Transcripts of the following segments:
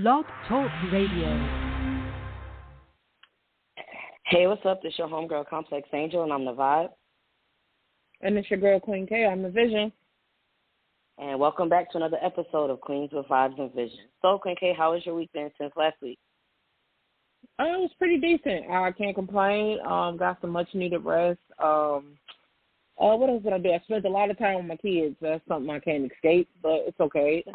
Blog Talk Radio. Hey, what's up? This your homegirl, Complex Angel, and I'm the Vibe. And it's your girl, Queen K. I'm the Vision. And welcome back to another episode of Queens with Vibes and Vision. So, Queen K, how has your week been since last week? It was pretty decent. I can't complain. Got some much-needed rest. What else did I do? I spent a lot of time with my kids. That's something I can't escape, but it's okay.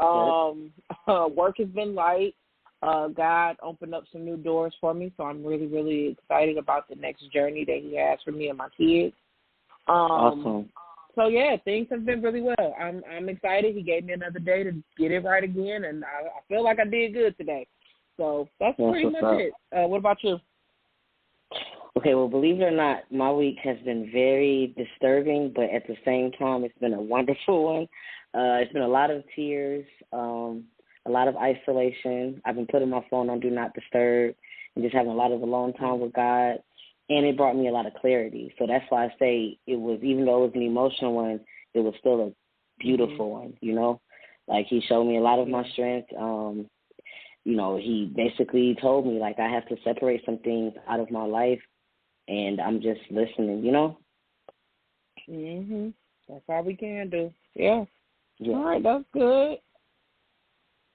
Work has been light. God opened up some new doors for me, so I'm really, really excited about the next journey that He has for me and my kids. Awesome. So, yeah, things have been really well. I'm excited. He gave me another day to get it right again, and I feel like I did good today. So that's pretty much it. What about you? Okay, well, believe it or not, my week has been very disturbing, but at the same time, it's been a wonderful one. It's been a lot of tears, a lot of isolation. I've been putting my phone on Do Not Disturb and just having a lot of alone time with God, and it brought me a lot of clarity. So that's why I say it was, even though it was an emotional one, it was still a beautiful one, you know? Like, He showed me a lot of my strength. You know, He basically told me, like, I have to separate some things out of my life, and I'm just listening, you know? That's all we can do. Yeah. Yeah. All right, that's good.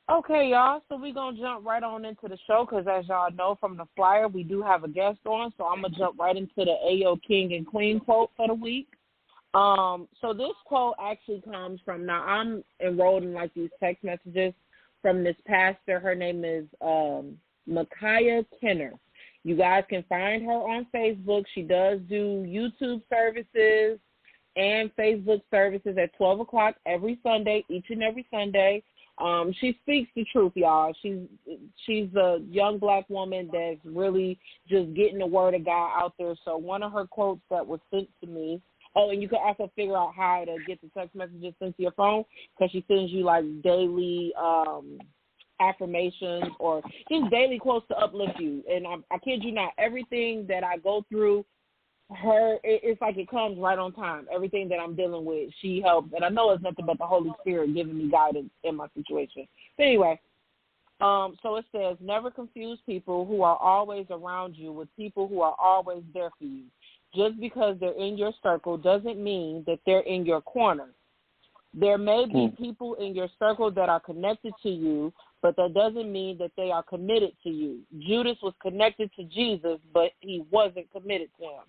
Okay, y'all, so we're going to jump right on into the show because, as y'all know from the flyer, we do have a guest on, so I'm going to jump right into the Ayo King and Queen quote for the week. So this quote actually comes from, now I'm enrolled in, like, these text messages from this pastor. Her name is Micaiah Kenner. You guys can find her on Facebook. She does do YouTube services and Facebook services at 12 o'clock every Sunday, each and every Sunday. She speaks the truth, y'all. She's a young black woman that's really just getting the word of God out there. So one of her quotes that was sent to me, and you can also figure out how to get the text messages sent to your phone because she sends you, like, daily affirmations or just daily quotes to uplift you. And I kid you not, everything that I go through, it's like it comes right on time. Everything that I'm dealing with, she helps. And I know it's nothing but the Holy Spirit giving me guidance in my situation. But anyway, so it says, never confuse people who are always around you with people who are always there for you. Just because they're in your circle doesn't mean that they're in your corner. There may be people in your circle that are connected to you, but that doesn't mean that they are committed to you. Judas was connected to Jesus, but he wasn't committed to him.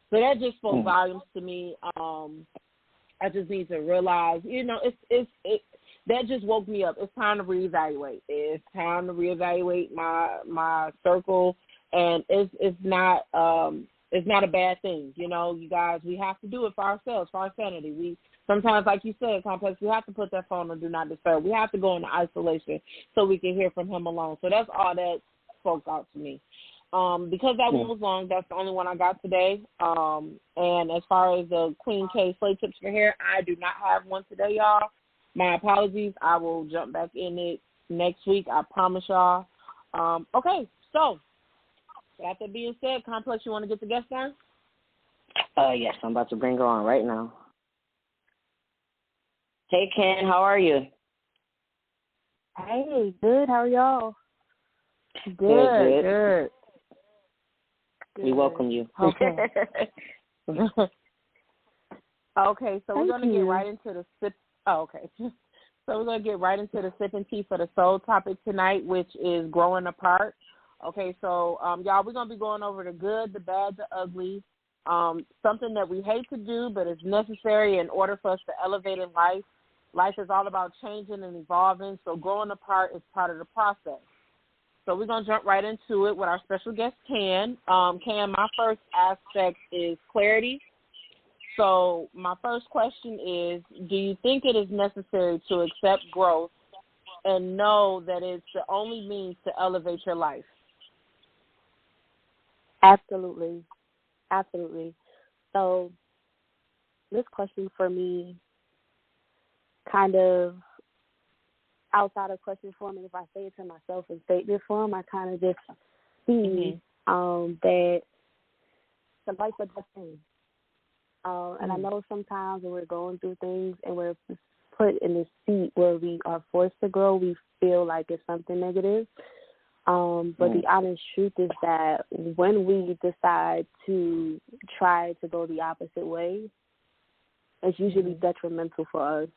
So that just spoke volumes to me. I just need to realize, you know, that just woke me up. It's time to reevaluate. It's time to reevaluate my circle, and it's not a bad thing. You know, you guys, we have to do it for ourselves, for our sanity. Sometimes, like you said, Complex, we have to put that phone on Do Not Disturb. We have to go into isolation so we can hear from Him alone. So that's all that spoke out to me. Because that one was long, that's the only one I got today. And as far as the Queen K Slay Tips for Hair, I do not have one today, y'all. My apologies. I will jump back in it next week. I promise y'all. Okay, so that being said, Complex, you want to get the guest on? Yes, I'm about to bring her on right now. Hey, Ken, how are you? Hey, good. How are y'all? Good. We welcome you. Okay. Okay, so we're going to get right into the sip. Oh, okay. So we're going to get right into the sip and tea for the soul topic tonight, which is growing apart. Okay, so, y'all, we're going to be going over the good, the bad, the ugly, something that we hate to do, but it's necessary in order for us to elevate in life. Life is all about changing and evolving, so growing apart is part of the process. So we're going to jump right into it with our special guest, Ken. Ken, my first aspect is clarity. So my first question is, do you think it is necessary to accept growth and know that it's the only means to elevate your life? Absolutely. So this question for me kind of outside of question form, and if I say it to myself in statement form, I kind of just see that the life of the thing. And I know sometimes when we're going through things and we're put in this seat where we are forced to grow, we feel like it's something negative. But the honest truth is that when we decide to try to go the opposite way, it's usually detrimental for us.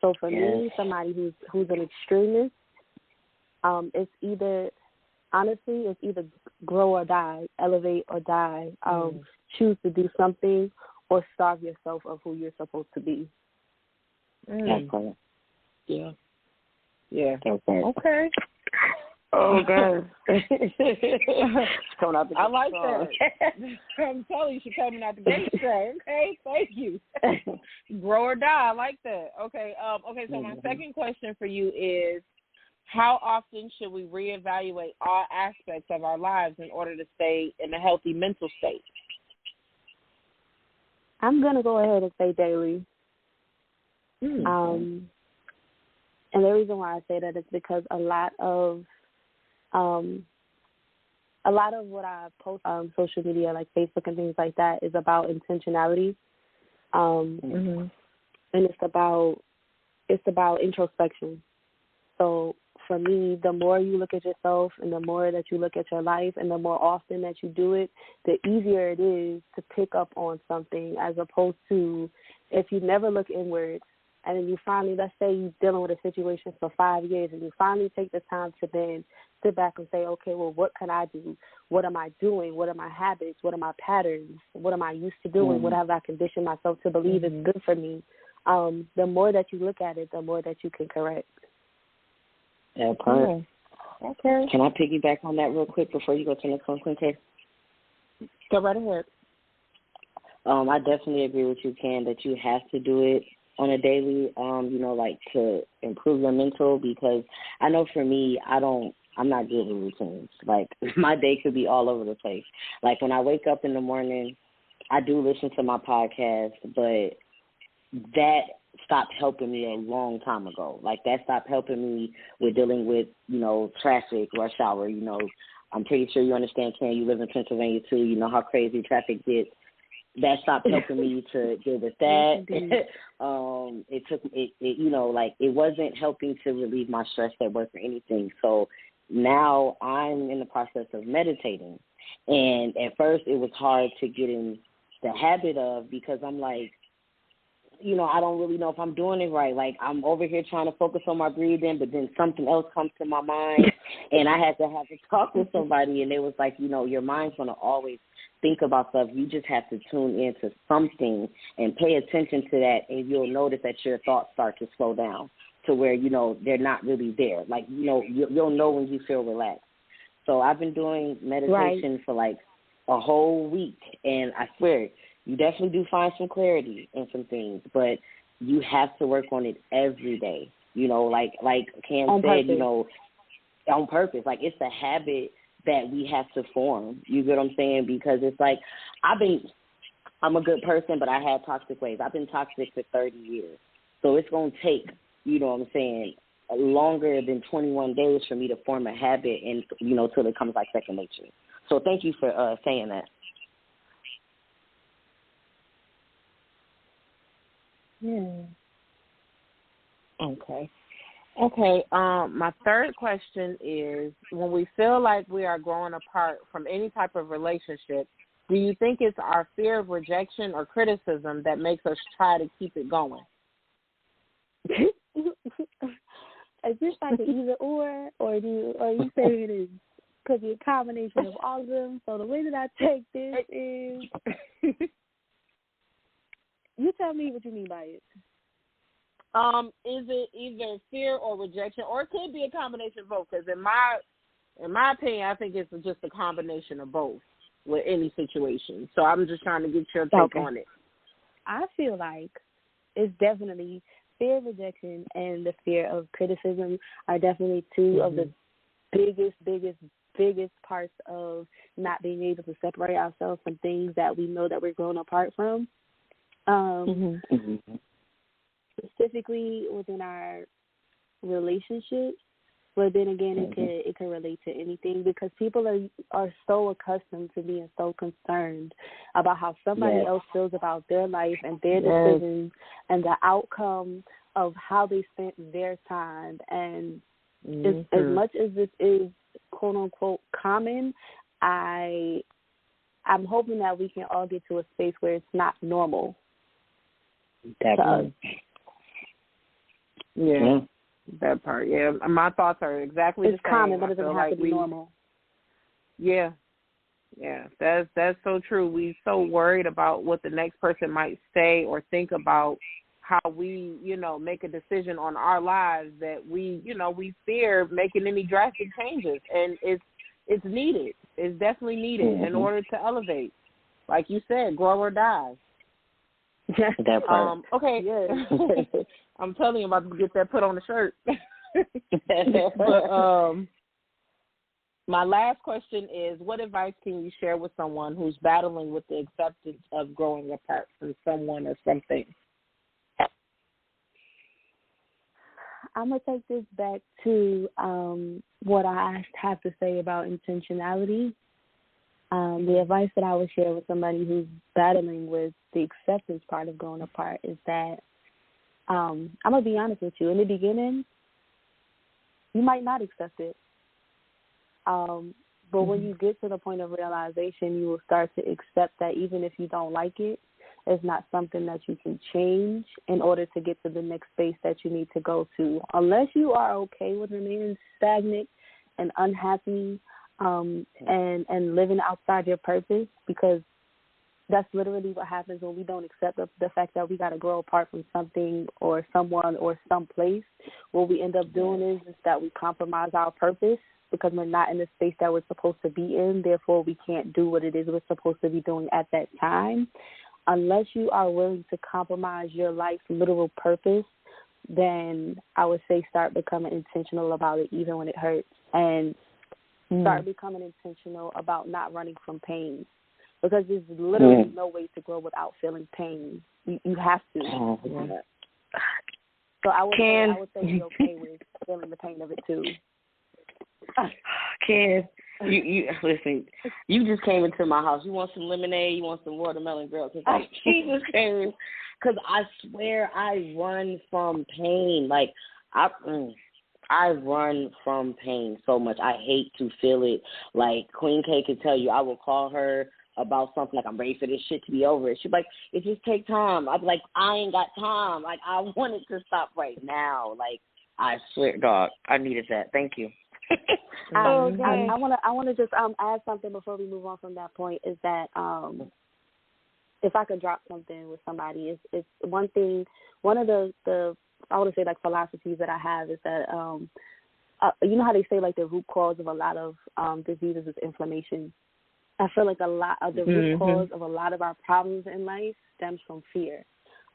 So for me, somebody who's an extremist, it's either grow or die, elevate or die, choose to do something or starve yourself of who you're supposed to be. Yeah. Yeah. Okay. Oh, God. Coming out the I like that. I'm telling you, she's coming out the gate strong. Okay, thank you. Grow or die. I like that. Okay. So my second question for you is, how often should we reevaluate all aspects of our lives in order to stay in a healthy mental state? I'm going to go ahead and say daily. And the reason why I say that is because a lot of what I post on social media, like Facebook and things like that, is about intentionality. And it's about introspection. So for me, the more you look at yourself and the more that you look at your life and the more often that you do it, the easier it is to pick up on something, as opposed to if you never look inward and then you finally, let's say you're dealing with a situation for 5 years and you finally take the time to then sit back and say, okay, well, what can I do? What am I doing? What are my habits? What are my patterns? What am I used to doing? What have I conditioned myself to believe is good for me? The more that you look at it, the more that you can correct. Yeah, perfect. Okay. Can I piggyback on that real quick before you go to the next one, Quinte? Go right ahead. I definitely agree with you, Ken, that you have to do it on a daily, like to improve your mental, because I know for me, I'm not good with routines. Like, my day could be all over the place. Like, when I wake up in the morning, I do listen to my podcast, but that stopped helping me a long time ago. Like, that stopped helping me with dealing with, traffic, rush hour. I'm pretty sure you understand, Ken, you live in Pennsylvania too. You know how crazy traffic gets. That stopped helping me to deal with that. It wasn't helping to relieve my stress at work or anything. So now I'm in the process of meditating. And at first it was hard to get in the habit of, because I'm like, I don't really know if I'm doing it right. Like, I'm over here trying to focus on my breathing, but then something else comes to my mind, and I had to have a talk with somebody, and it was like, your mind's going to always think about stuff. You just have to tune into something and pay attention to that, and you'll notice that your thoughts start to slow down to where, they're not really there. Like, you'll know when you feel relaxed. So I've been doing meditation for like a whole week, and I swear, you definitely do find some clarity in some things, but you have to work on it every day. Like Cam said, on purpose. Like, it's a habit that we have to form. You get what I'm saying? Because it's like, I'm a good person, but I had toxic ways. I've been toxic for 30 years. So it's going to take, longer than 21 days for me to form a habit and, till it comes like second nature. So thank you for saying that. Okay. My third question is, when we feel like we are growing apart from any type of relationship, do you think it's our fear of rejection or criticism that makes us try to keep it going? Is this like an either or are you saying it is could be a combination of all of them? So the way that I take this is, you tell me what you mean by it. Is it either fear or rejection, or it could be a combination of both? Because in my opinion, I think it's just a combination of both with any situation. So I'm just trying to get your take on it. I feel like it's definitely fear of rejection and the fear of criticism are definitely two of the biggest parts of not being able to separate ourselves from things that we know that we're growing apart from. Specifically within our relationships, but then again, it can relate to anything, because people are so accustomed to being so concerned about how somebody else feels about their life and their decisions and the outcome of how they spent their time. And Mm-hmm. as much as this is quote unquote common, I'm hoping that we can all get to a space where it's not normal. Definitely. Yeah. That part. Yeah, my thoughts are exactly the same. It's common, but it doesn't have like to be normal. Yeah. Yeah, that's so true. We're so worried about what the next person might say or think about how we, make a decision on our lives that we fear making any drastic changes. And it's needed. It's definitely needed in order to elevate. Like you said, grow or die. That part. Okay. Yeah. I'm telling you, I'm about to get that put on the shirt. But my last question is, what advice can you share with someone who's battling with the acceptance of growing apart from someone or something? I'm going to take this back to what I have to say about intentionality. The advice that I would share with somebody who's battling with the acceptance part of growing apart is that I'm going to be honest with you. In the beginning, you might not accept it. But when you get to the point of realization, you will start to accept that even if you don't like it, it's not something that you can change in order to get to the next space that you need to go to. Unless you are okay with remaining stagnant and unhappy and living outside your purpose, because that's literally what happens when we don't accept the fact that we got to grow apart from something or someone or someplace. What we end up doing is that we compromise our purpose because we're not in the space that we're supposed to be in. Therefore, we can't do what it is we're supposed to be doing at that time. Unless you are willing to compromise your life's literal purpose, then I would say start becoming intentional about it, even when it hurts, and start becoming intentional about not running from pain, because there's literally no way to grow without feeling pain. You have to. So I would say be okay with feeling the pain of it too. Ken, you listen. You just came into my house. You want some lemonade? You want some watermelon, girl? Because she just came. Because I swear I run from pain. Like I run from pain so much. I hate to feel it. Like Queen K can tell you, I will call her about something like I'm ready for this shit to be over. She'd be like, it just take time. I'd be like, I ain't got time. Like I want it to stop right now. Like I swear, dog, I needed that. Thank you. I want to just add something before we move on from that point. Is that if I could drop something with somebody, it's one thing. One of the I want to say like philosophies that I have is that you know how they say like the root cause of a lot of diseases is inflammation. I feel like a lot of the root cause of a lot of our problems in life stems from fear.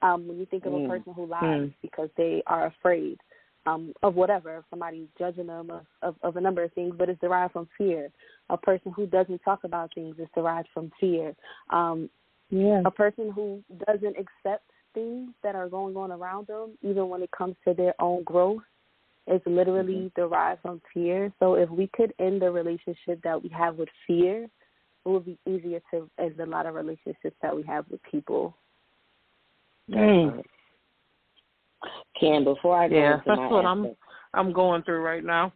When you think of a person who lies because they are afraid of whatever, somebody judging them of a number of things, but it's derived from fear. A person who doesn't talk about things is derived from fear. A person who doesn't accept things that are going on around them, even when it comes to their own growth, is literally derived from fear. So if we could end the relationship that we have with fear, it would be easier to end a lot of relationships that we have with people. Ken, before I go into that's my what aspect, I'm going through right now.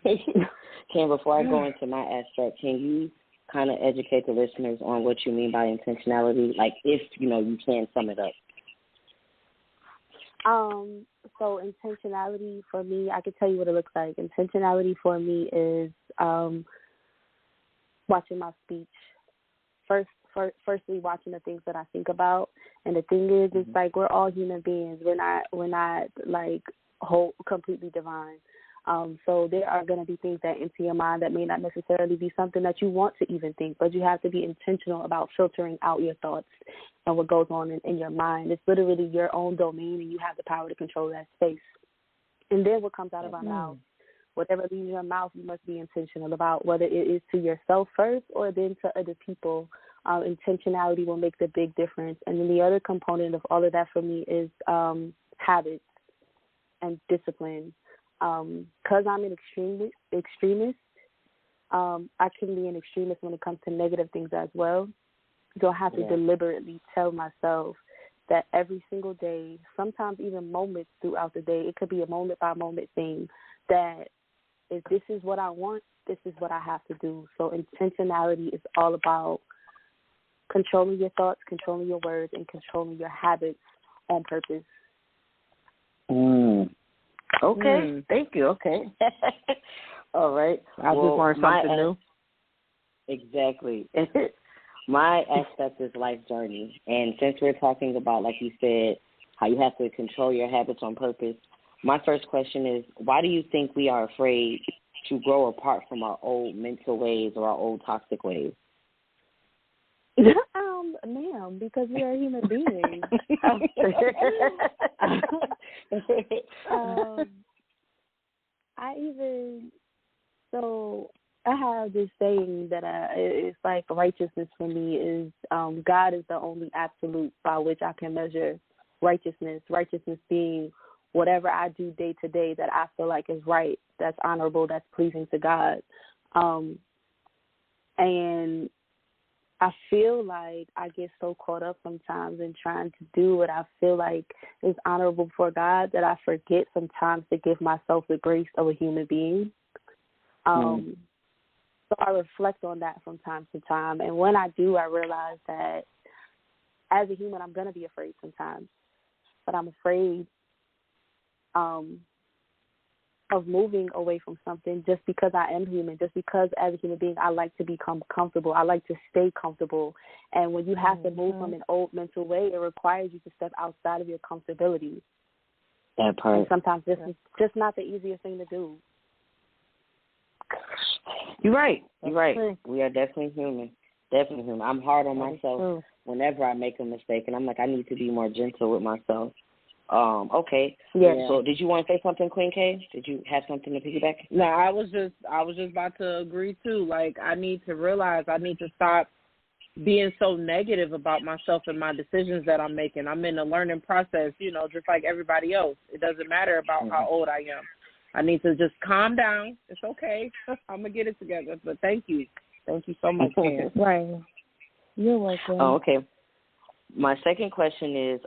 Ken, before I go into my aspect, can you kind of educate the listeners on what you mean by intentionality? Like, if you can sum it up. So intentionality for me, I can tell you what it looks like. Intentionality for me is watching my speech. Firstly, watching the things that I think about, and the thing is, it's like we're all human beings. We're not like completely divine. So there are going to be things that enter your mind that may not necessarily be something that you want to even think, but you have to be intentional about filtering out your thoughts and what goes on in your mind. It's literally your own domain, and you have the power to control that space. And then what comes out of our mouth, whatever leaves your mouth, you must be intentional about, whether it is to yourself first or then to other people. Intentionality will make the big difference. And then the other component of all of that for me is habits and discipline. Because I'm an extremist, I can be an extremist when it comes to negative things as well. So I have to deliberately tell myself that every single day, sometimes even moments throughout the day, it could be a moment by moment thing, that if this is what I want, this is what I have to do. So intentionality is all about controlling your thoughts, controlling your words, and controlling your habits on purpose. Okay. Thank you. Okay. All right. I just learned something new. Exactly. My aspect is life journey. And since we're talking about, like you said, how you have to control your habits on purpose, my first question is, why do you think we are afraid to grow apart from our old mental ways or our old toxic ways? Ma'am, because we are human beings. I have this saying that it's like righteousness for me is God is the only absolute by which I can measure righteousness. Righteousness being whatever I do day to day that I feel like is right, that's honorable, that's pleasing to God. And I feel like I get so caught up sometimes in trying to do what I feel like is honorable for God that I forget sometimes to give myself the grace of a human being. So I reflect on that from time to time. And when I do, I realize that as a human, I'm going to be afraid sometimes. But I'm afraid of moving away from something just because I am human, just because as a human being, I like to become comfortable. I like to stay comfortable. And when you have to move from an old mental way, it requires you to step outside of your comfortability. That part. And sometimes this is just not the easiest thing to do. You're right. You're right. We are definitely human. Definitely human. I'm hard on myself whenever I make a mistake, and I'm like, I need to be more gentle with myself. Okay. Yeah. So did you want to say something, Queen K? Did you have something to piggyback? No, I was just about to agree too. Like, I need to realize I need to stop being so negative about myself and my decisions that I'm making. I'm in a learning process, just like everybody else. It doesn't matter about how old I am. I need to just calm down. It's okay. I'm going to get it together. But thank you. Thank you so much, Ken. Right. You're welcome. Oh, okay. My second question is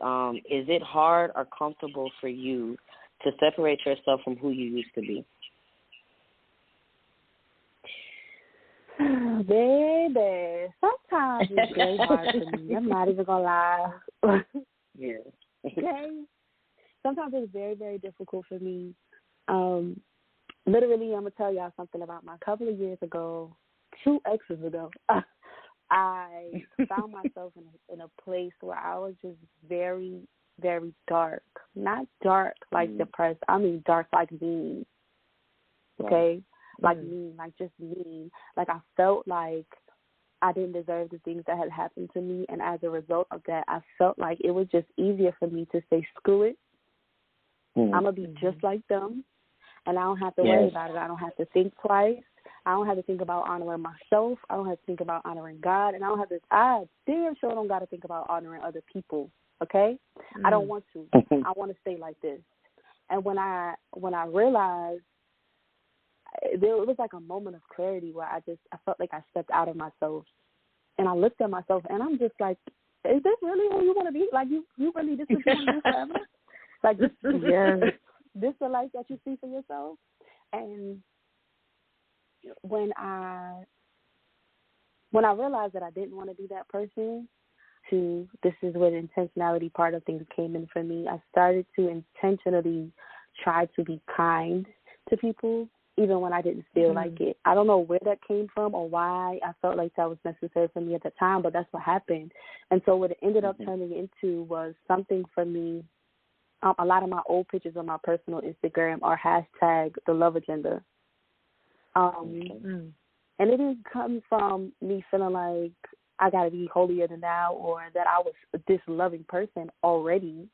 it hard or comfortable for you to separate yourself from who you used to be? Baby, sometimes it's very hard for me. I'm not even going to lie. Yeah. Okay. Sometimes it's very, very difficult for me. Literally, I'm going to tell y'all something about my couple of years ago, 2 exes ago. I found myself in a place where I was just very, very dark. Not dark like depressed. I mean dark like mean. Okay? Like mean, like just mean. Like I felt like I didn't deserve the things that had happened to me. And as a result of that, I felt like it was just easier for me to say, screw it. I'm going to be just like them. And I don't have to worry about it. I don't have to think twice. I don't have to think about honoring myself. I don't have to think about honoring God. And I damn sure don't got to think about honoring other people, okay? I don't want to. I want to stay like this. And when I realized, it was like a moment of clarity where I felt like I stepped out of myself. And I looked at myself, and I'm just like, is this really who you want to be? Like, you really, this is what you want to do forever? Like, this the life that you see for yourself? And when I realized that I didn't want to be that person, this is where the intentionality part of things came in for me. I started to intentionally try to be kind to people, even when I didn't feel like it. I don't know where that came from or why I felt like that was necessary for me at the time, but that's what happened. And so what it ended up turning into was something for me. A lot of my old pictures on my personal Instagram are hashtag the love agenda. And it didn't come from me feeling like I got to be holier than thou or that I was this loving person already.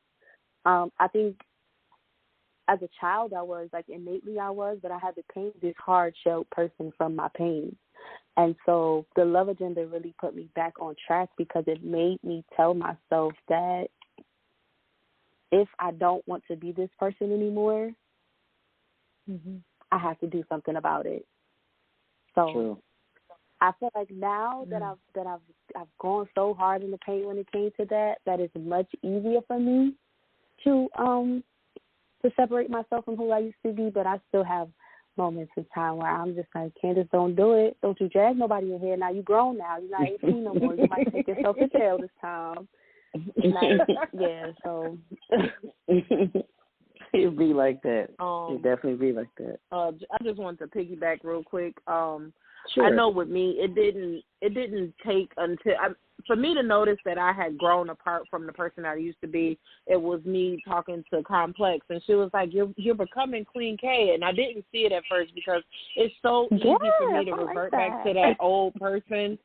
I think as a child I was, like innately I was, but I had become this hard-shelled person from my pain. And so the love agenda really put me back on track because it made me tell myself that if I don't want to be this person anymore, I have to do something about it. So I feel like now that I've gone so hard in the paint when it came to that it's much easier for me to separate myself from who I used to be, but I still have moments in time where I'm just like, Candace, don't do it. Don't you drag nobody in here. Now you grown now. You're not 18 no more. You might take yourself to jail this time. Like, yeah, so. It'd be like that. It'd definitely be like that. I just wanted to piggyback real quick. Sure. I know with me, it didn't take until for me to notice that I had grown apart from the person I used to be. It was me talking to Complex, and she was like, "You're becoming Queen K," and I didn't see it at first because it's so easy for me to revert back to that old person.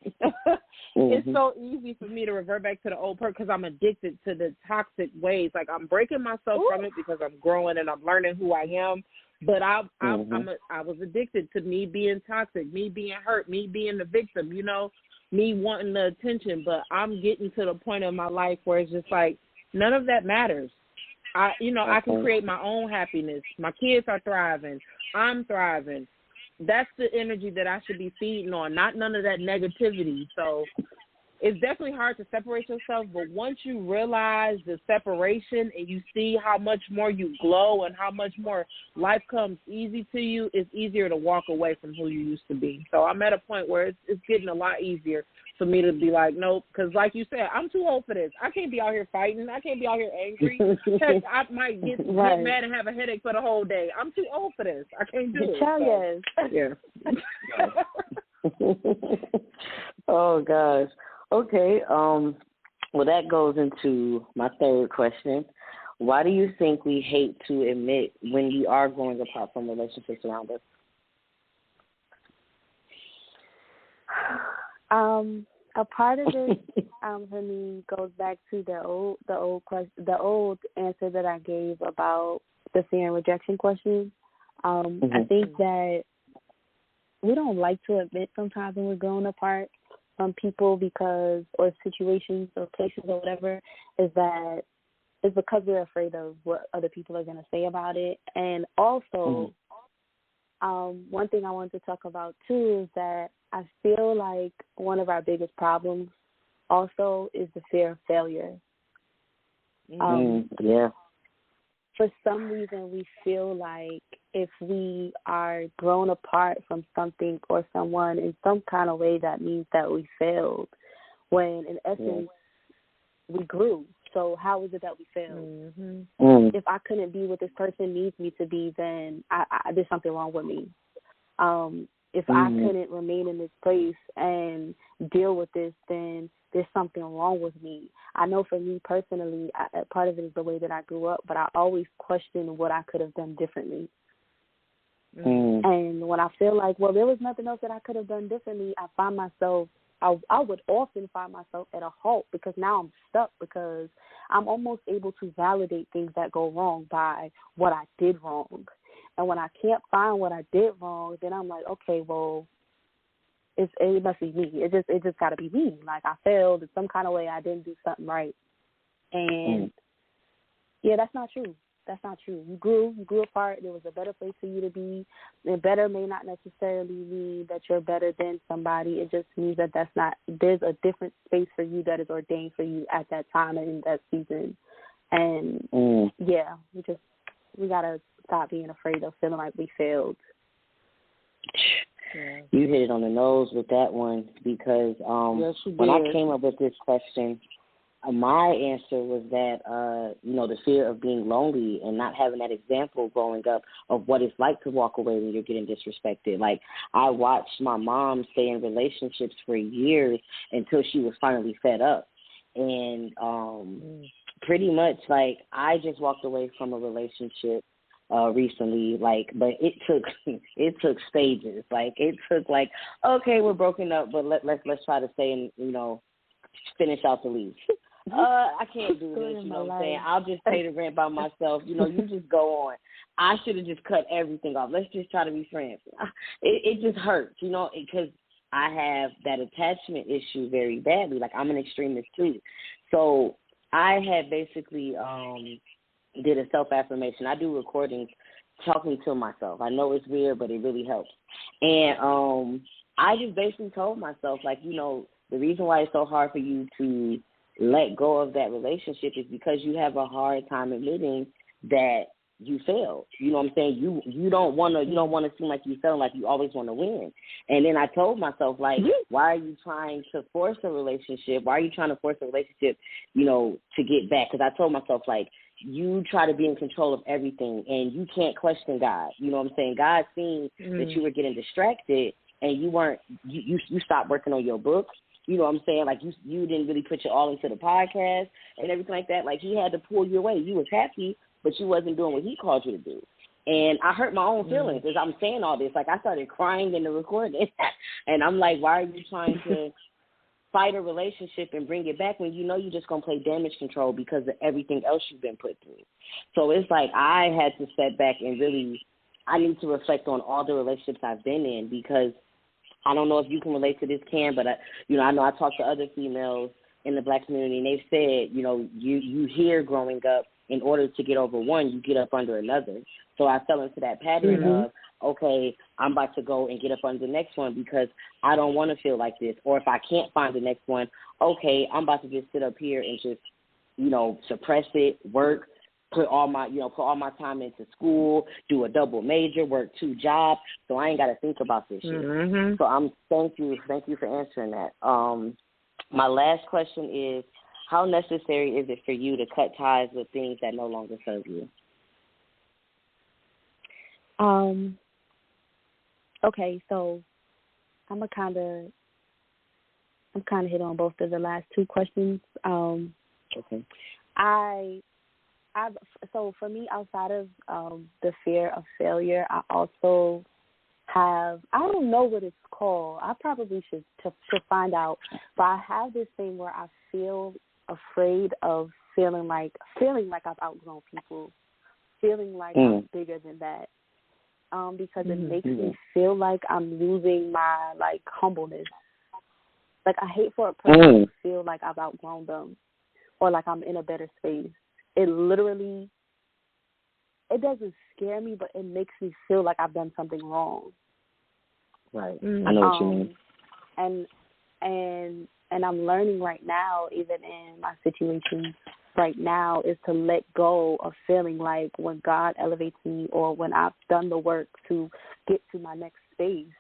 It's so easy for me to revert back to the old person because I'm addicted to the toxic ways. Like, I'm breaking myself from it because I'm growing and I'm learning who I am. But I was addicted to me being toxic, me being hurt, me being the victim, you know, me wanting the attention. But I'm getting to the point in my life where it's just like, none of that matters. I can create my own happiness. My kids are thriving. I'm thriving. That's the energy that I should be feeding on, not none of that negativity. So it's definitely hard to separate yourself, but once you realize the separation and you see how much more you glow and how much more life comes easy to you, it's easier to walk away from who you used to be. So I'm at a point where it's getting a lot easier for me to be like, nope, because like you said, I'm too old for this. I can't be out here fighting. I can't be out here angry. Heck, I might get mad and have a headache for the whole day. I'm too old for this. I can't do it. Yeah. Oh, gosh. Okay, well, that goes into my third question. Why do you think we hate to admit when we are going apart from relationships around us? A part of it for me goes back to the old answer that I gave about the fear and rejection question. I think that we don't like to admit sometimes when we're growing apart from people or situations or places or whatever, is that it's because we're afraid of what other people are going to say about it. And also, one thing I wanted to talk about too is that I feel like one of our biggest problems also is the fear of failure. For some reason, we feel like if we are grown apart from something or someone in some kind of way, that means that we failed, when in essence, we grew. So how is it that we failed? If I couldn't be what this person needs me to be, then I there's something wrong with me. If I couldn't remain in this place and deal with this, then there's something wrong with me. I know for me personally, part of it is the way that I grew up, but I always question what I could have done differently. And when I feel like, well, there was nothing else that I could have done differently, I find myself, I would often find myself at a halt because now I'm stuck because I'm almost able to validate things that go wrong by what I did wrong. And when I can't find what I did wrong, then I'm like, okay, well, it must be me. It just got to be me. Like, I failed in some kind of way. I didn't do something right. And that's not true. That's not true. You grew apart. There was a better place for you to be. And better may not necessarily mean that you're better than somebody. It just means that there's a different space for you that is ordained for you at that time and in that season. And we gotta stop being afraid of feeling like we failed. You hit it on the nose with that one because when I came up with this question, my answer was that, the fear of being lonely and not having that example growing up of what it's like to walk away when you're getting disrespected. Like, I watched my mom stay in relationships for years until she was finally fed up. And pretty much, like, I just walked away from a relationship recently, but it took stages. Like, it took okay, we're broken up, but let's try to stay and finish out the lease. I can't do this, you know what I'm saying? I'll just pay the rent by myself. You just go on. I should have just cut everything off. Let's just try to be friends. It just hurts, because I have that attachment issue very badly. Like, I'm an extremist too. So I had basically did a self-affirmation. I do recordings talking to myself. I know it's weird, but it really helps. And I just basically told myself, like, the reason why it's so hard for you to let go of that relationship is because you have a hard time admitting that you failed. You know what I'm saying? You don't want to seem like you failed, like you always want to win. And then I told myself, like, why are you trying to force a relationship? Why are you trying to force a relationship, to get back? Because I told myself, like, you try to be in control of everything and you can't question God. You know what I'm saying? God seen that you were getting distracted and you stopped working on your book. You know what I'm saying? Like, you didn't really put your all into the podcast and everything like that. Like, he had to pull you away. You was happy, but you wasn't doing what he called you to do. And I hurt my own feelings as I'm saying all this. Like, I started crying in the recording. And I'm like, why are you trying to fight a relationship and bring it back when you know you're just going to play damage control because of everything else you've been put through? So it's like I had to step back and really, I need to reflect on all the relationships I've been in, because I don't know if you can relate to this, Cam, but, I know I talked to other females in the Black community, and they've said, you hear growing up, in order to get over one, you get up under another. So I fell into that pattern of, okay, I'm about to go and get up under the next one because I don't want to feel like this. Or if I can't find the next one, okay, I'm about to just sit up here and just, suppress it, work, put all my time into school, do a double major, work 2 jobs, so I ain't got to think about this shit. So thank you for answering that. My last question is, how necessary is it for you to cut ties with things that no longer serve you? Okay, so I'm kind of hit on both of the last 2 questions. Okay. So for me, outside of the fear of failure, I also have, I don't know what it's called. I probably should to find out. But I have this thing where I feel afraid of feeling like I've outgrown people, feeling like I'm bigger than that, because it makes me feel like I'm losing my humbleness. Like, I hate for a person to feel like I've outgrown them or like I'm in a better space. It doesn't scare me, but it makes me feel like I've done something wrong. Right. I know what you mean. And I'm learning right now, even in my situation right now, is to let go of feeling like when God elevates me or when I've done the work to get to my next space,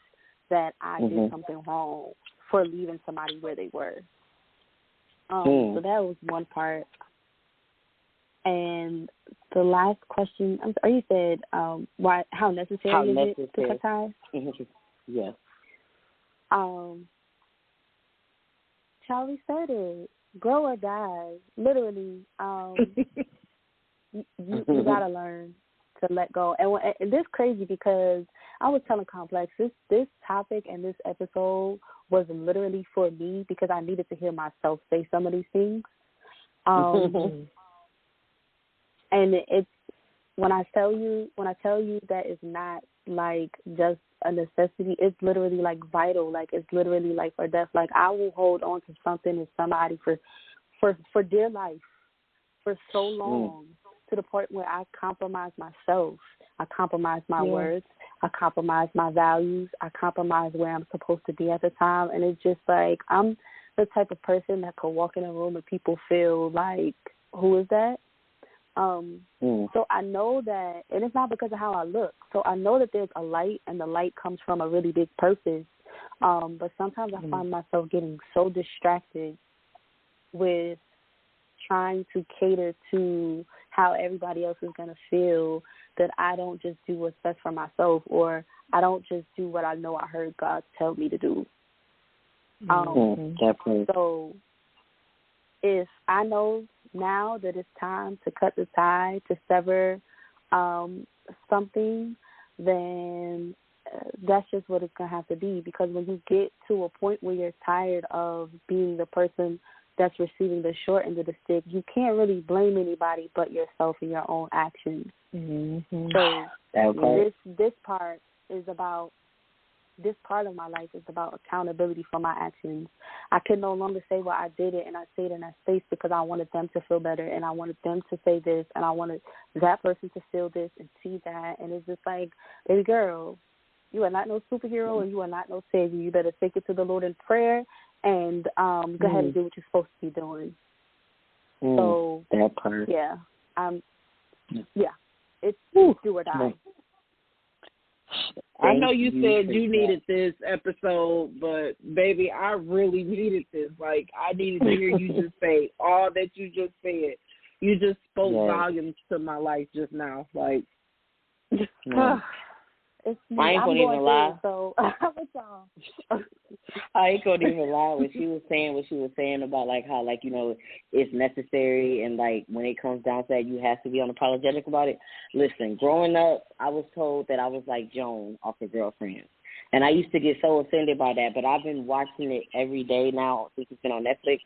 that I did something wrong for leaving somebody where they were. So that was one part. And the last question, you said how necessary is it to cut ties? Yes. Charlie said it. Grow or die. Literally, you gotta learn to let go. And this crazy because I was telling Complex this topic and this episode was literally for me because I needed to hear myself say some of these things. And it's when I tell you that it's not like just a necessity, it's literally like vital, like it's literally like for death. Like, I will hold on to something and somebody for dear life for so long, to the point where I compromise myself, I compromise my words, I compromise my values, I compromise where I'm supposed to be at the time, and it's just like I'm the type of person that could walk in a room and people feel like, who is that? So I know that, and it's not because of how I look. So I know that there's a light, and the light comes from a really big purpose. But sometimes I find myself getting so distracted with trying to cater to how everybody else is going to feel that I don't just do what's best for myself, or I don't just do what I know I heard God tell me to do. Definitely. So if I know now that it's time to cut the tie, to sever something, then that's just what it's going to have to be. Because when you get to a point where you're tired of being the person that's receiving the short end of the stick, you can't really blame anybody but yourself and your own actions. So this part is about, this part of my life is about accountability for my actions. I can no longer say, well, I did it, and I stayed in that space because I wanted them to feel better, and I wanted them to say this, and I wanted that person to feel this and see that. And it's just like, baby girl, You are not no superhero, and you are not no savior. You better take it to the Lord in prayer and go ahead and do what you're supposed to be doing. So that part. Yeah, it's do or die. I know you said you needed this episode, but baby, I really needed this. Like, I needed to hear you just say all that you just said. You just spoke volumes to my life just now. Like, I ain't gonna even lie. So, what's y'all? I ain't gonna even lie. When she was saying what she was saying about like how like, you know, it's necessary and like when it comes down to that you have to be unapologetic about it. Listen, growing up, I was told that I was like Joan off of Girlfriends. And I used to get so offended by that, but I've been watching it every day now since it's been on Netflix.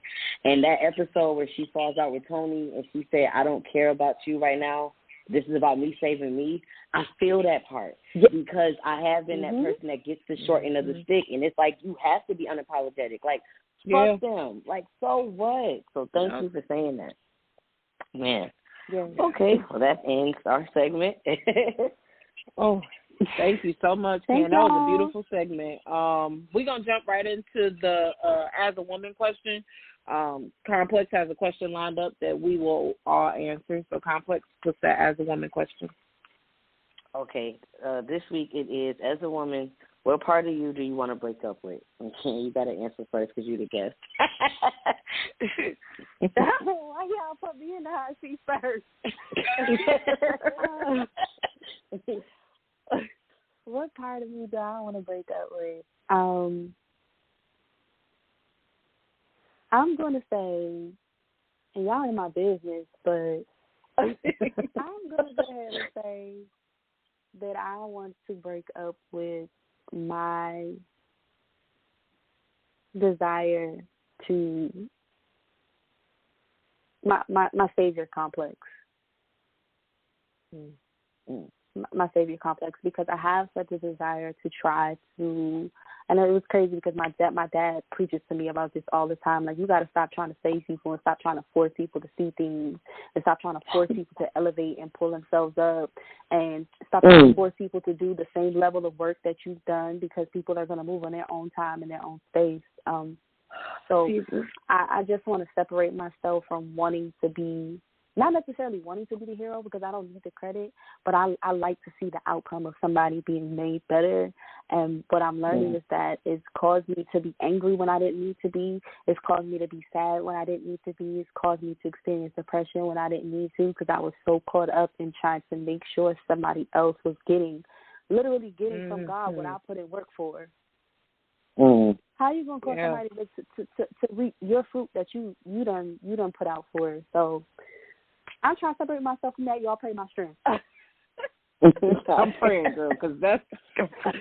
And that episode where she falls out with Tony and she said, I don't care about you right now. This is about me saving me. I feel that part because I have been that person that gets the short end of the stick. And it's like you have to be unapologetic. Like, fuck them. Like, so what? So thank you for saying that. Man. Yeah. Okay. Well, that ends our segment. Thank you so much, Ken. That was a beautiful segment. We're going to jump right into the As a Woman question. Complex has a question lined up that we will all answer. So, Complex, what's that As a Woman question? Okay. This week it is, as a woman, what part of you do you want to break up with? And Ken, you got to answer first because you're the guest. Why y'all put me in the hot seat first? What part of me do I want to break up with? I'm going to say, and y'all in my business, but I'm going to go ahead and say that I want to break up with my desire to, my savior complex. My savior complex, because I have such a desire to try to, and it was crazy because my dad preaches to me about this all the time. Like, you got to stop trying to save people and stop trying to force people to see things and stop trying to force people to elevate and pull themselves up and stop trying to force people to do the same level of work that you've done, because people are going to move on their own time and their own space. So I just want to separate myself from wanting to be, not necessarily wanting to be the hero because I don't need the credit, but I like to see the outcome of somebody being made better. And what I'm learning is that it's caused me to be angry when I didn't need to be. It's caused me to be sad when I didn't need to be. It's caused me to experience depression when I didn't need to, because I was so caught up in trying to make sure somebody else was literally getting from God what I put in work for. How are you gonna call somebody to reap your fruit that you done put out for? So I'm trying to separate myself from that. Y'all pray my strength. I'm praying, girl, because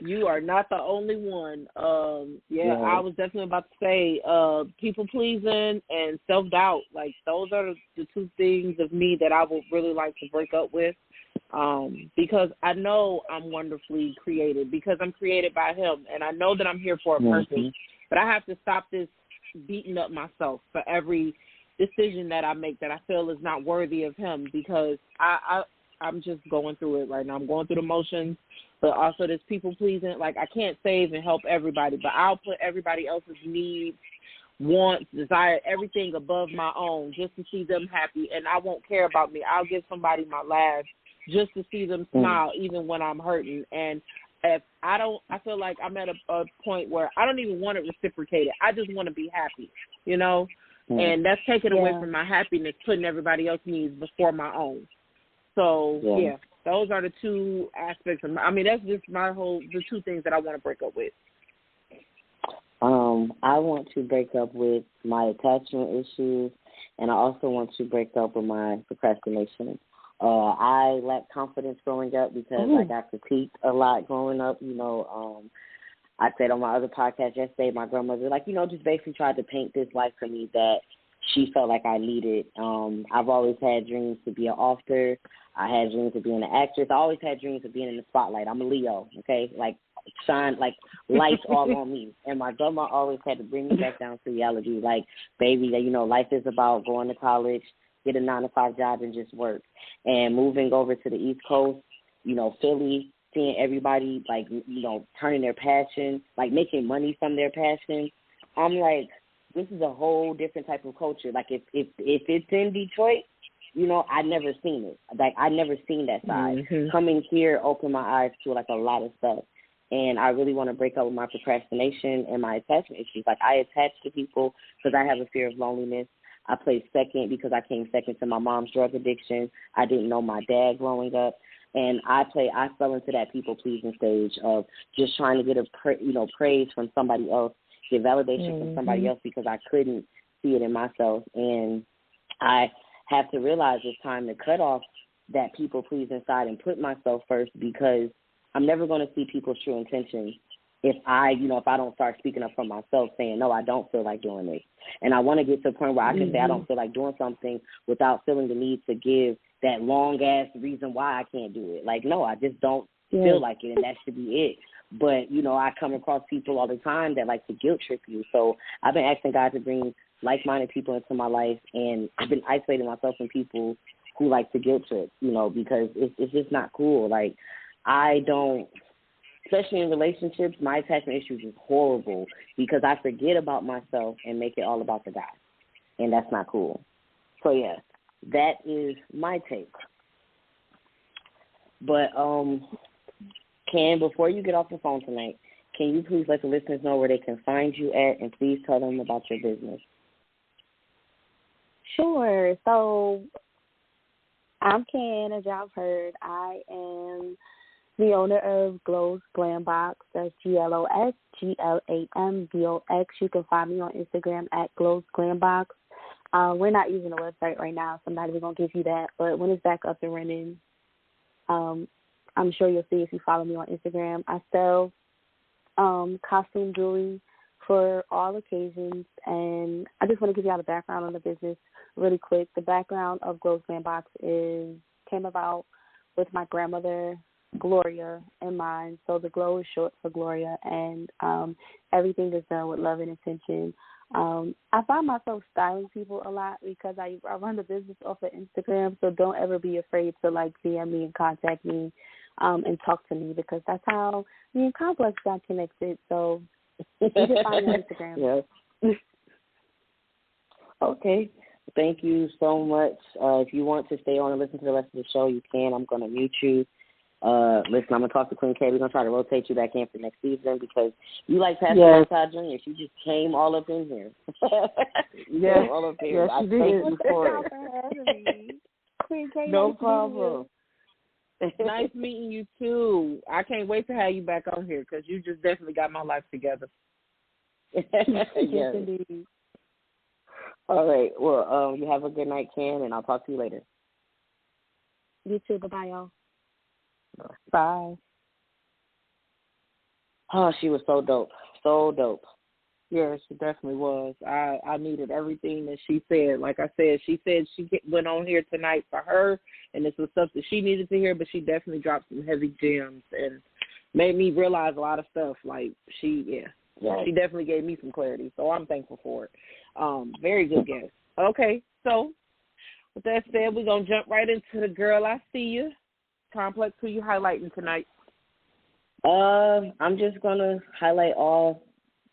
you are not the only one. I was definitely about to say people pleasing and self doubt. Like, those are the two things of me that I would really like to break up with. Because I know I'm wonderfully created, because I'm created by Him, and I know that I'm here for a purpose. But I have to stop this beating up myself for every decision that I make that I feel is not worthy of Him, because I'm just going through it right now. I'm going through the motions, but also this people pleasing. Like, I can't save and help everybody, but I'll put everybody else's needs, wants, desire, everything above my own just to see them happy, and I won't care about me. I'll give somebody my last just to see them smile, even when I'm hurting. And if I feel like I'm at a point where I don't even want it reciprocated. I just want to be happy, you know? And that's taken away from my happiness, putting everybody else's needs before my own. So, those are the two aspects of that's just the two things that I want to break up with. I want to break up with my attachment issues, and I also want to break up with my procrastination. I lacked confidence growing up because I got critiqued a lot growing up. You know, I said on my other podcast yesterday, my grandmother, just basically tried to paint this life for me that she felt like I needed. I've always had dreams to be an author. I had dreams of being an actress. I always had dreams of being in the spotlight. I'm a Leo, okay? Like, shine, like, lights all on me. And my grandma always had to bring me back down to reality. Like, baby, life is about going to college, get a 9-to-5 job, and just work. And moving over to the East Coast, Philly, seeing everybody, like, you know, turning their passion, like making money from their passion. I'm like, this is a whole different type of culture. Like, if it's in Detroit, you know, I never seen it. Like, I never seen that side. Mm-hmm. Coming here opened my eyes to, like, a lot of stuff. And I really want to break up with my procrastination and my attachment issues. Like, I attach to people because I have a fear of loneliness. I played second because I came second to my mom's drug addiction. I didn't know my dad growing up. And I fell into that people-pleasing stage of just trying to get praise from somebody else, get validation from somebody else because I couldn't see it in myself. And I have to realize it's time to cut off that people-pleasing side and put myself first, because I'm never going to see people's true intentions if I don't start speaking up for myself, saying, no, I don't feel like doing this. And I want to get to a point where I can say I don't feel like doing something without feeling the need to give that long-ass reason why I can't do it. Like, no, I just don't feel like it, and that should be it. But, you know, I come across people all the time that like to guilt trip you. So I've been asking God to bring like-minded people into my life, and I've been isolating myself from people who like to guilt trip, you know, because it's just not cool. Like, I don't, especially in relationships, my attachment issues is horrible because I forget about myself and make it all about the guy, and that's not cool. So, yeah, that is my take. But, Ken, before you get off the phone tonight, can you please let the listeners know where they can find you at, and please tell them about your business? Sure. So I'm Ken, as y'all have heard. I am the owner of Glow's Glam Box. That's GLOS GLAMBOX. You can find me on Instagram at Glow's Glam Box. We're not using a website right now, so I'm not even going to give you that. But when it's back up and running, I'm sure you'll see if you follow me on Instagram. I sell costume jewelry for all occasions, and I just want to give you all the background on the business really quick. The background of Glow's Glam Box came about with my grandmother, Gloria, in mind. So the Glow is short for Gloria, and everything is done with love and intention. I find myself styling people a lot because I run the business off of Instagram, so don't ever be afraid to, like, DM me and contact me and talk to me, because that's how me and Complex got connected. So you can find me on Instagram. Yes. Okay. Thank you so much. If you want to stay on and listen to the rest of the show, you can. I'm going to mute you. Listen, I'm going to talk to Queen K. We're going to try to rotate you back in for next season because you like Pastor Todd Jr. She just came all up in here. Yes, all up here. Yes, I she thank did. you for it. Queen K, No problem. Nice meeting you, too. I can't wait to have you back on here because you just definitely got my life together. Yes, indeed. All right. Well, you have a good night, Ken, and I'll talk to you later. You too. Bye-bye, y'all. Bye. Oh, she was so dope. So dope. Yeah, she definitely was. I needed everything that she said. Like I said, she said she went on here tonight for her, and this was stuff that she needed to hear, but she definitely dropped some heavy gems and made me realize a lot of stuff. Like, she definitely gave me some clarity, so I'm thankful for it. Very good guest. Okay, so with that said, we're going to jump right into the Girl I See You. Complex, who you highlighting tonight? I'm just going to highlight all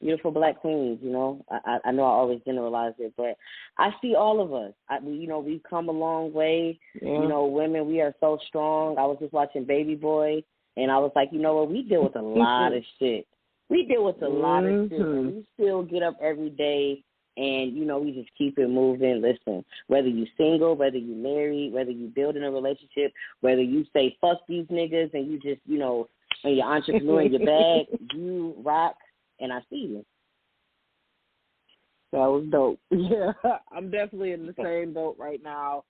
beautiful black queens, you know. I know I always generalize it, but I see all of us. We've come a long way. Yeah. You know, women, we are so strong. I was just watching Baby Boy, and I was like, you know what, we deal with a lot of shit. We deal with a lot of shit, and we still get up every day, and, you know, we just keep it moving. Listen, whether you single, whether you married, whether you building a relationship, whether you say fuck these niggas and you just, you know, and you're entrepreneur in your bag, you rock, and I see you. That was dope. Yeah, I'm definitely in the same boat right now.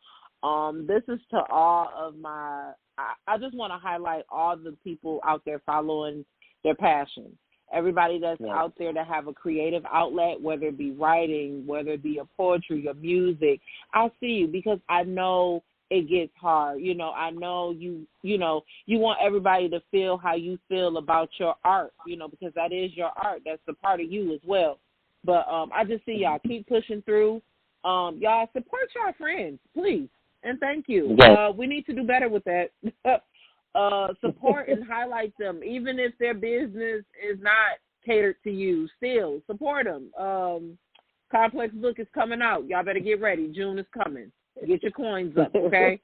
This is to all of my – I just want to highlight all the people out there following their passion. Everybody that's out there that have a creative outlet, whether it be writing, whether it be a poetry or music, I see you because I know it gets hard. You know, I know you want everybody to feel how you feel about your art, you know, because that is your art. That's a part of you as well. But I just see y'all keep pushing through. Y'all support your friends, please, and thank you. Yes. We need to do better with that. Support and highlight them, even if their business is not catered to you. Still support them. Complex book is coming out. Y'all better get ready. June is coming. Get your coins up, okay?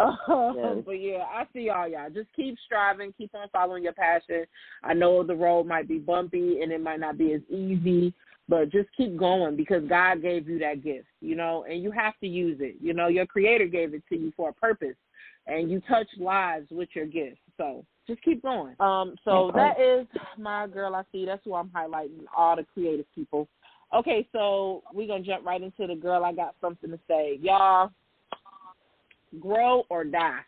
Yes. But yeah, I see y'all. Just keep striving, keep on following your passion. I know the road might be bumpy and it might not be as easy, but just keep going because God gave you that gift, and you have to use it. Your Creator gave it to you for a purpose, and you touch lives with your gift. So just keep going. So that is my girl I see. That's who I'm highlighting, all the creative people. Okay, so we're going to jump right into the girl I got something to say. Y'all, grow or die.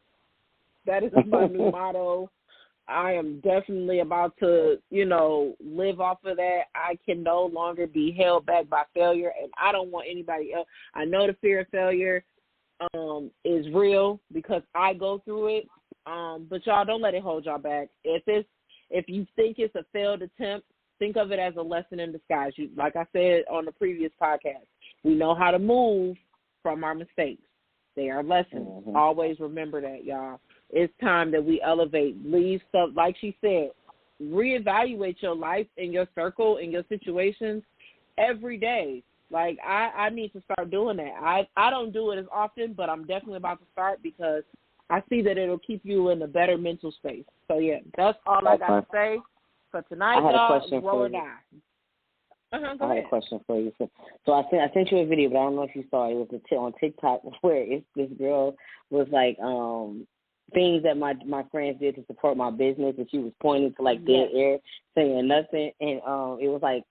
That is my new motto. I am definitely about to, live off of that. I can no longer be held back by failure, and I don't want anybody else. I know the fear of failure is real because I go through it, but y'all don't let it hold y'all back. If you think it's a failed attempt, think of it as a lesson in disguise. Like I said on the previous podcast, we know how to move from our mistakes. They are lessons. Mm-hmm. Always remember that, y'all. It's time that we elevate, leave stuff, like she said, reevaluate your life and your circle and your situations every day. Like, I need to start doing that. I don't do it as often, but I'm definitely about to start because I see that it'll keep you in a better mental space. So, yeah, that's all I got to say. For tonight, y'all, grow or die. I had a question for you. So I sent you a video, but I don't know if you saw it. It was on TikTok where this girl was like things that my friends did to support my business, and she was pointing to like dead air, saying nothing, and it was like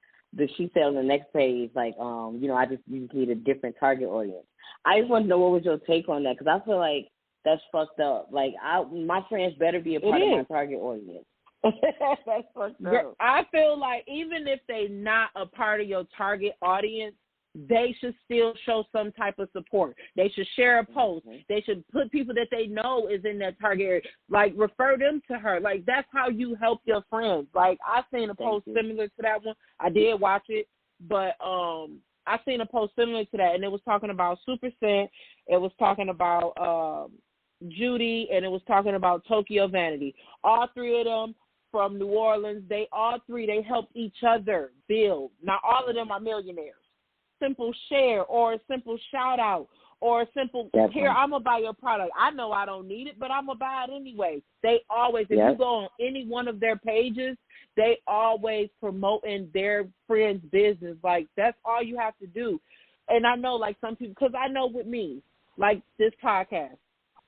she said on the next page like you just need a different target audience. I just want to know what was your take on that because I feel like that's fucked up. Like my friends better be a part of my target audience. That's fucked up. I feel like even if they not a part of your target audience, they should still show some type of support. They should share a post. Mm-hmm. They should put people that they know is in that target area. Like, refer them to her. Like, that's how you help your friends. Like, I seen a post similar to that one. I did watch it, but I seen a post similar to that, and it was talking about Super Scent. It was talking about Judy, and it was talking about Tokyo Vanity. All three of them from New Orleans, they helped each other build. Now, all of them are millionaires. Simple share or a simple shout out or a simple, here, I'm going to buy your product. I know I don't need it, but I'm going to buy it anyway. They always, if you go on any one of their pages, they always promoting their friend's business. Like, that's all you have to do. And I know, like, some people, because I know with me, like this podcast,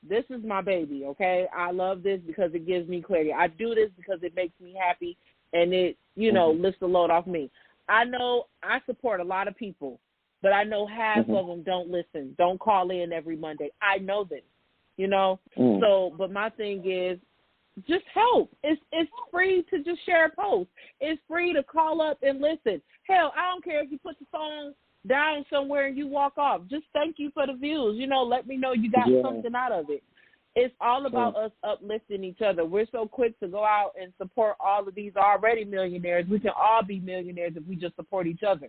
this is my baby, okay? I love this because it gives me clarity. I do this because it makes me happy and it, lifts the load off me. I know I support a lot of people, but I know half of them don't listen, don't call in every Monday. I know this, So, but my thing is just help. It's free to just share a post. It's free to call up and listen. Hell, I don't care if you put the phone down somewhere and you walk off. Just thank you for the views. Let me know you got something out of it. It's all about us uplifting each other. We're so quick to go out and support all of these already millionaires. We can all be millionaires if we just support each other,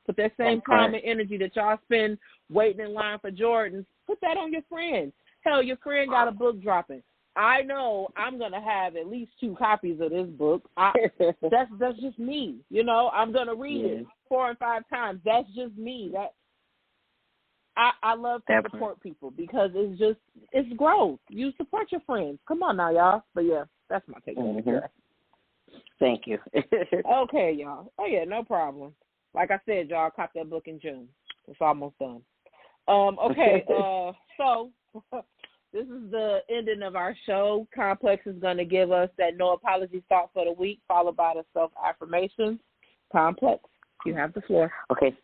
Put that same time and energy that y'all spend waiting in line for Jordans, put that on your friends. Hell, your friend got a book dropping. I know I'm going to have at least 2 copies of this book. That's just me, I'm going to read it 4 and 5 times. That's just me. I love to support people because it's growth. You support your friends. Come on now, y'all. But, yeah, that's my take on it. Thank you. Okay, y'all. Oh, yeah, no problem. Like I said, y'all, cop that book in June. It's almost done. Okay, so this is the ending of our show. Complex is going to give us that no apologies thought for the week, followed by the self-affirmations. Complex, you have the floor. Okay.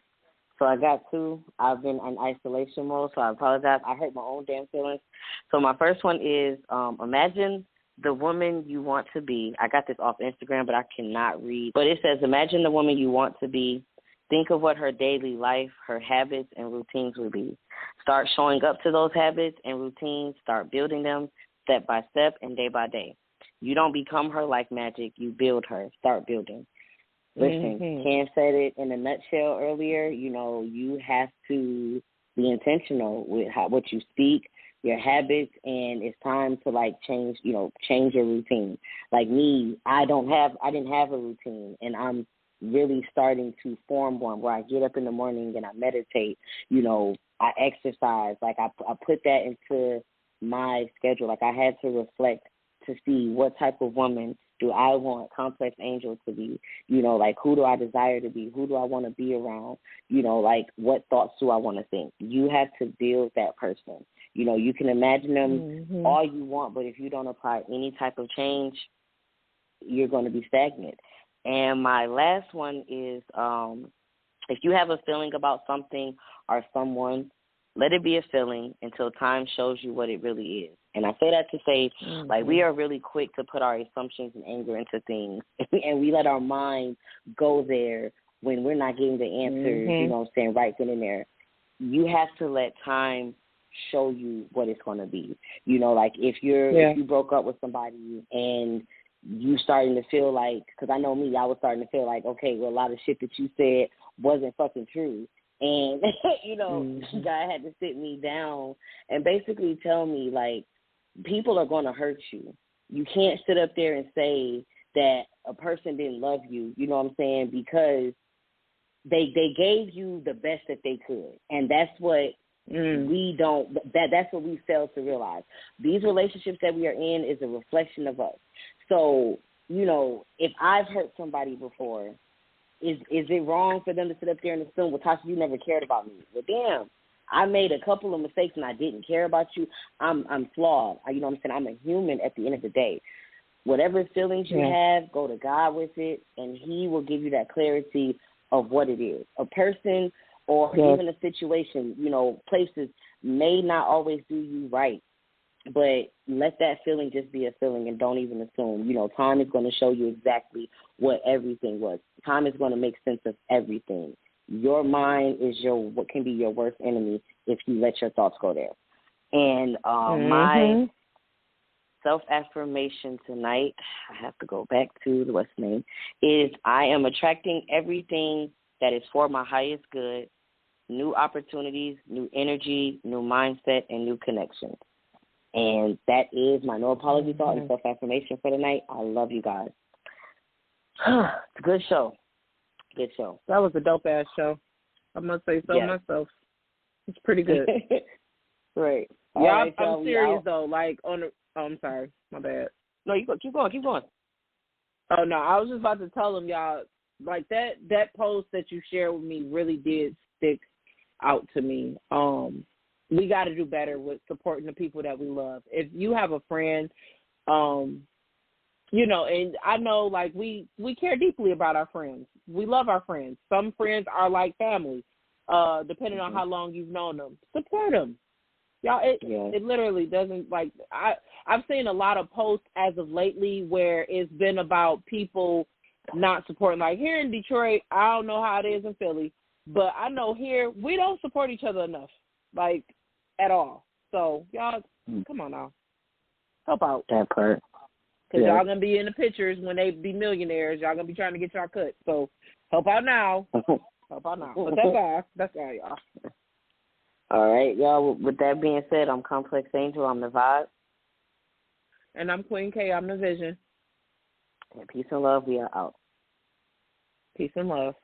So I got 2. I've been in isolation mode, so I apologize. I hurt my own damn feelings. So my first one is imagine the woman you want to be. I got this off Instagram, but I cannot read. But it says, imagine the woman you want to be. Think of what her daily life, her habits, and routines will be. Start showing up to those habits and routines. Start building them step by step and day by day. You don't become her like magic. You build her. Start building. Listen, Ken said it in a nutshell earlier. You have to be intentional with what you speak, your habits, and it's time to like change your routine. Like me, I didn't have a routine, and I'm really starting to form one where I get up in the morning and I meditate. I exercise. Like I put that into my schedule. Like I had to reflect to see what type of woman do I want Complex Angel to be. Like who do I desire to be? Who do I want to be around? Like what thoughts do I want to think? You have to build that person. You can imagine them all you want, but if you don't apply any type of change, you're going to be stagnant. And my last one is if you have a feeling about something or someone, let it be a feeling until time shows you what it really is. And I say that to say, like, we are really quick to put our assumptions and anger into things, and we let our mind go there when we're not getting the answers, right then and there. You have to let time show you what it's going to be. Like if you broke up with somebody and you starting to feel like, because I know me, I was starting to feel like, okay, well, a lot of shit that you said wasn't fucking true. And, God had to sit me down and basically tell me, like, people are going to hurt you. You can't sit up there and say that a person didn't love you, you know what I'm saying, because they gave you the best that they could. And that's what that's what we fail to realize. These relationships that we are in is a reflection of us. So, if I've hurt somebody before, is it wrong for them to sit up there and assume, well, Tasha, you never cared about me? Well, damn, I made a couple of mistakes and I didn't care about you. I'm flawed. You know what I'm saying? I'm a human at the end of the day. Whatever feelings you have, go to God with it, and He will give you that clarity of what it is. A person or even a situation, places may not always do you right, but let that feeling just be a feeling and don't even assume. Time is going to show you exactly what everything was. Time is going to make sense of everything. Your mind is what can be your worst enemy if you let your thoughts go there. And my self-affirmation tonight, I have to go back to what's name, is I am attracting everything that is for my highest good, new opportunities, new energy, new mindset, and new connections. And that is my no apology thought and self-affirmation for tonight. I love you guys. It's a good show. Good show. That was a dope-ass show. I must say so myself. It's pretty good. Right. Yeah, right, I'm serious, though. Like, I'm sorry. My bad. No, you go. Keep going. Oh, no. I was just about to tell them, y'all, like, that post that you shared with me really did stick out to me. We got to do better with supporting the people that we love. If you have a friend, and I know, like, we care deeply about our friends. We love our friends. Some friends are like family, depending on how long you've known them. Support them. Y'all, it literally doesn't, like, I've seen a lot of posts as of lately where it's been about people not supporting. Like, here in Detroit, I don't know how it is in Philly, but I know here we don't support each other enough, like, at all. So, y'all, come on now. Help out. That part. Because y'all going to be in the pictures when they be millionaires. Y'all going to be trying to get y'all cut. So, help out now. Help out now. But that's all. That's all, y'all. All right, y'all. With that being said, I'm Complex Angel. I'm the Vibe. And I'm Queen K. I'm the Vision. And peace and love. We are out. Peace and love.